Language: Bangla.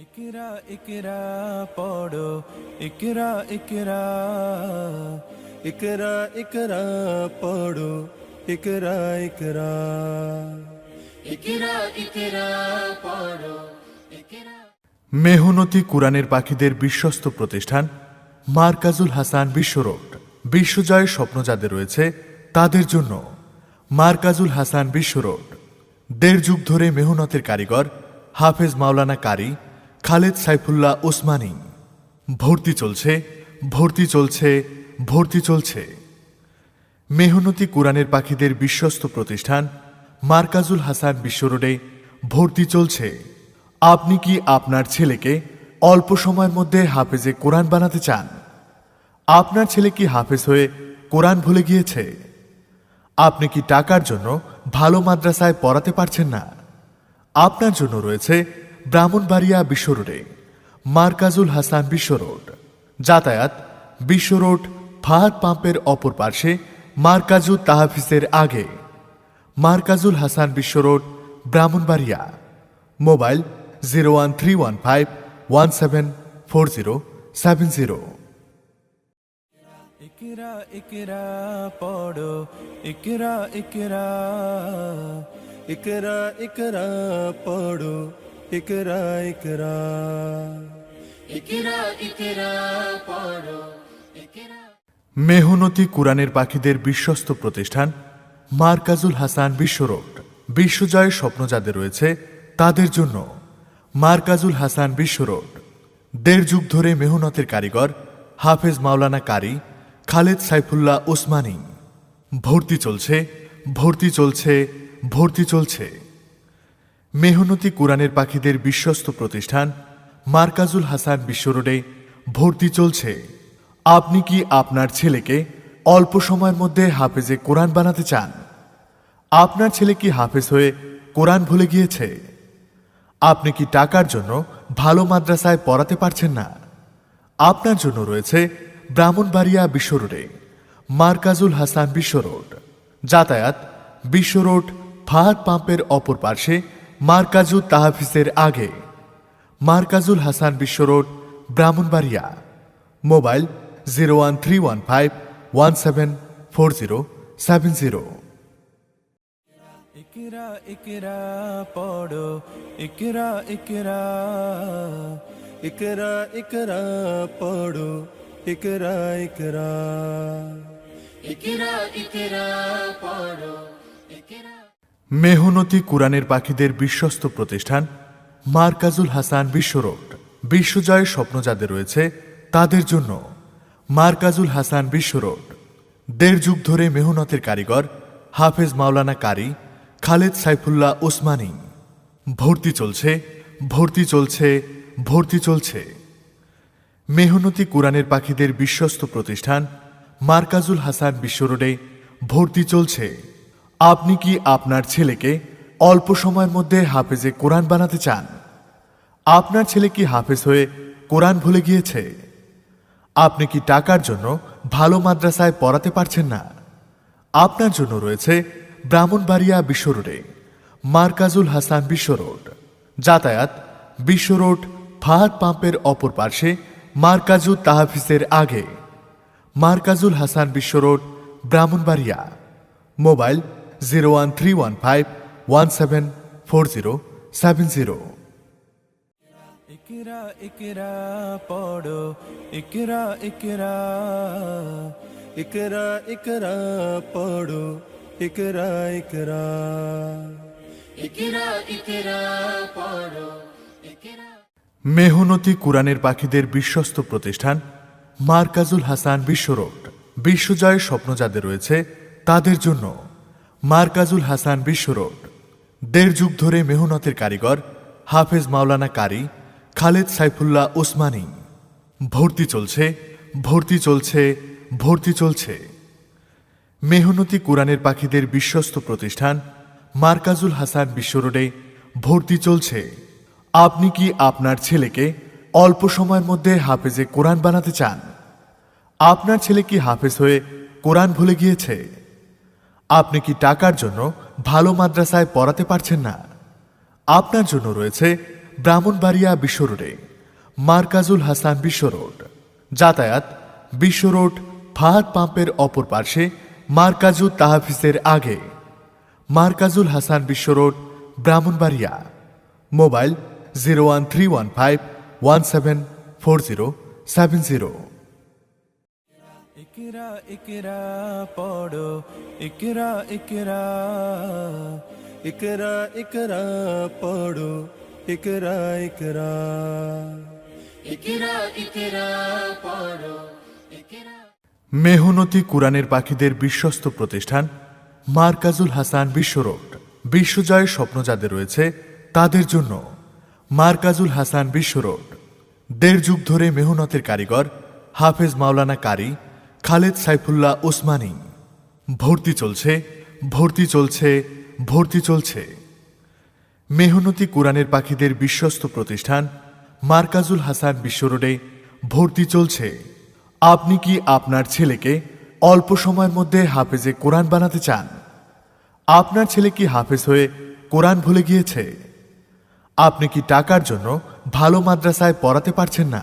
ইকরা ইকরা পড়ো ইকরা ইকরা ইকরা ইকরা পড়ো ইকরা ইকরা ইকরা ইকরা পড়ো ইকরা। মেহনতি কুরআনের পাখিদের বিশ্বস্ত প্রতিষ্ঠান মারকাজুল হাসান বিশ্ব রোড। বিশ্বজয়ের স্বপ্ন যাদের রয়েছে তাদের জন্য মারকাজুল হাসান বিশ্ব রোড। ১.৫ যুগ ধরে মেহনতের কারিগর হাফেজ মাওলানা কারি খালেদ সাইফুল্লাহ ওসমানী। ভর্তি চলছে ভর্তি চলছে ভর্তি চলছে। মেহনতি কুরআনের পাখিদের বিশ্বস্ত প্রতিষ্ঠান মারকাজুল হাসান বিশ্ব রোডে ভর্তি চলছে। আপনি কি আপনার ছেলেকে অল্প সময়ের মধ্যে হাফেজে কোরআন বানাতে চান? আপনার ছেলে কি হাফেজ হয়ে কোরআন ভুলে গিয়েছে? আপনি কি টাকার জন্য ভালো মাদ্রাসায় পড়াতে পারছেন না? আপনার জন্য রয়েছে ব্রাহ্মণবাড়িয়া বিশ্ব রোডে মারকাজুল হাসান বিশ্ব রোড। যাতায়াত বিশ্ব রোড ফাহাদ পাম্পের অপর পার্শ্বে মারকাজুল তাহফিজের আগে। মারকাজুল হাসান বিশ্ব রোড, ব্রাহ্মণবাড়িয়া। মোবাইল 01315174070। ইকরা ইকরা পড়ো ইকরা ইকরা ইকরা ইকরা পড়ো ইকরা ইকরা ইকরা ইকরা পড়ো ইকরা। মেহনতি কুরআনের পাখিদের বিশ্বস্ত প্রতিষ্ঠান মারকাজুল হাসান বিশ্ব রোড। বিশ্বজয়ের স্বপ্ন যাদের রয়েছে তাদের জন্য মারকাজুল হাসান বিশ্ব রোড। ১.৫ যুগ ধরে মেহনতের কারিগর হাফেজ মাওলানা কারি খালেদ সাইফুল্লাহ ওসমানী। ভর্তি চলছে ভর্তি চলছে ভর্তি চলছে। মেহনতি কুরআনের পাখিদের বিশ্বস্ত প্রতিষ্ঠান মারকাজুল হাসান বিশ্ব রোডে ভর্তি চলছে। আপনি কি আপনার ছেলেকে অল্প সময়ের মধ্যে হাফেজে কোরআন বানাতে চান? আপনার ছেলে কি হাফেজ হয়ে কোরআন ভুলে গিয়েছে? আপনি কি টাকার জন্য ভালো মাদ্রাসায় পড়াতে পারছেন না? আপনার জন্য রয়েছে ব্রাহ্মণবাড়িয়া বিশ্ব রোডে মারকাজুল হাসান বিশ্ব রোড। যাতায়াত বিশ্ব রোড ফাহাদ পাম্পের অপর পার্শ্বে মারকাজুল তাহফিজের আগে। মারকাজুল হাসান বিশ্ব রোড, ব্রাহ্মণবাড়িয়া। মোবাইল 01315174070। ইকরা ইকরা পড়ো ইকরা ইকরা ইকরা ইকরা পড়ো ইকরা ইকরা ইকরা ইকরা পড়ো ইকরা। মেহনতি কুরআনের পাখিদের বিশ্বস্ত প্রতিষ্ঠান মারকাজুল হাসান বিশ্ব রোড। বিশ্বজয়ের স্বপ্ন যাদের রয়েছে তাদের জন্য মারকাজুল হাসান বিশ্ব রোড। ১.৫ যুগ ধরে মেহনতের কারিগর হাফেজ মাওলানা কারি খালেদ সাইফুল্লাহ ওসমানী। ভর্তি চলছে ভর্তি চলছে ভর্তি চলছে। মেহনতি কুরআনের পাখিদের বিশ্বস্ত প্রতিষ্ঠান মারকাজুল হাসান বিশ্ব রোডে ভর্তি চলছে। আপনি কি আপনার ছেলেকে অল্প সময়ের মধ্যে হাফেজে কোরআন বানাতে চান? আপনার ছেলে কি হাফেজ হয়ে কোরআন ভুলে গিয়েছে? আপনি কি টাকার জন্য ভালো মাদ্রাসায় পড়াতে পারছেন না? আপনার জন্য রয়েছে ব্রাহ্মণবাড়িয়া বিশ্ব রোডে মারকাজুল হাসান বিশ্ব রোড। যাতায়াত বিশ্ব রোড ফাহাদ পাম্পের অপর পার্শ্বে মারকাজুল তাহফিজের আগে। মারকাজুল হাসান বিশ্ব রোড, ব্রাহ্মণবাড়িয়া। মোবাইল 01315174070। ইকরা ইকরা পড়ো ইকরা ইকরা ইকরা ইকরা পড়ো ইকরা ইকরা ইকরা ইকরা পড়ো ইকরা। মেহনতি কুরআনের পাখিদের বিশ্বস্ত প্রতিষ্ঠান মারকাজুল হাসান বিশ্ব রোড। বিশ্বজয়ের স্বপ্ন যাদের রয়েছে তাদের জন্য মারকাজুল হাসান বিশ্ব রোড। ১.৫ যুগ ধরে মেহনতের কারিগর হাফেজ মাওলানা কারি খালেদ সাইফুল্লাহ ওসমানী। ভর্তি চলছে ভর্তি চলছে ভর্তি চলছে। মেহনতি কুরআনের পাখিদের বিশ্বস্ত প্রতিষ্ঠান মারকাজুল হাসান বিশ্ব রোডে ভর্তি চলছে। আপনি কি আপনার ছেলেকে অল্প সময়ের মধ্যে হাফেজে কোরআন বানাতে চান? আপনার ছেলে কি হাফেজ হয়ে কোরআন ভুলে গিয়েছে? আপনি কি টাকার জন্য ভালো মাদ্রাসায় পড়াতে পারছেন না? আপনার জন্য রয়েছে ব্রাহ্মণবাড়িয়া বিশ্ব রোডে, মার্কাজুল হাসান বিশ্ব রোড। যাতায়াত বিশ্ব রোড ফাহাদ পাম্পের অপর পার্শ্বে, মার্কাজুল তাহাফিজের আগে। মার্কাজুল হাসান বিশ্ব রোড, ব্রাহ্মণবাড়িয়া। মোবাইল 01315174070। ইকরা ইকরা পড়ো ইকরা ইকরা ইকরা ইকরা পড়ো ইকরা ইকরা ইকরা ইকরা পড়ো ইকরা। মেহনতি কুরআনের পাখিদের বিশ্বস্ত প্রতিষ্ঠান মার্কাজুল হাসান বিশ্ব রোড। বিশ্বজয়ের স্বপ্ন যাদের রয়েছে তাদের জন্য মার্কাজুল হাসান বিশ্ব রোড। 1.5 যুগ ধরে মেহনতের কারিগর হাফেজ মাওলানা কারি খালেদ সাইফুল্লাহ ওসমানী। ভর্তি চলছে, ভর্তি চলছে, ভর্তি চলছে। মেহনতি কুরআনের পাখিদের বিশ্বস্ত প্রতিষ্ঠান মার্কাজুল হাসান বিশ্ব রোডে ভর্তি চলছে। আপনি কি আপনার ছেলেকে অল্প সময়ের মধ্যে হাফেজে কোরআন বানাতে চান? আপনার ছেলে কি হাফেজ হয়ে কোরআন ভুলে গিয়েছে? আপনি কি টাকার জন্য ভালো মাদ্রাসায় পড়াতে পারছেন না?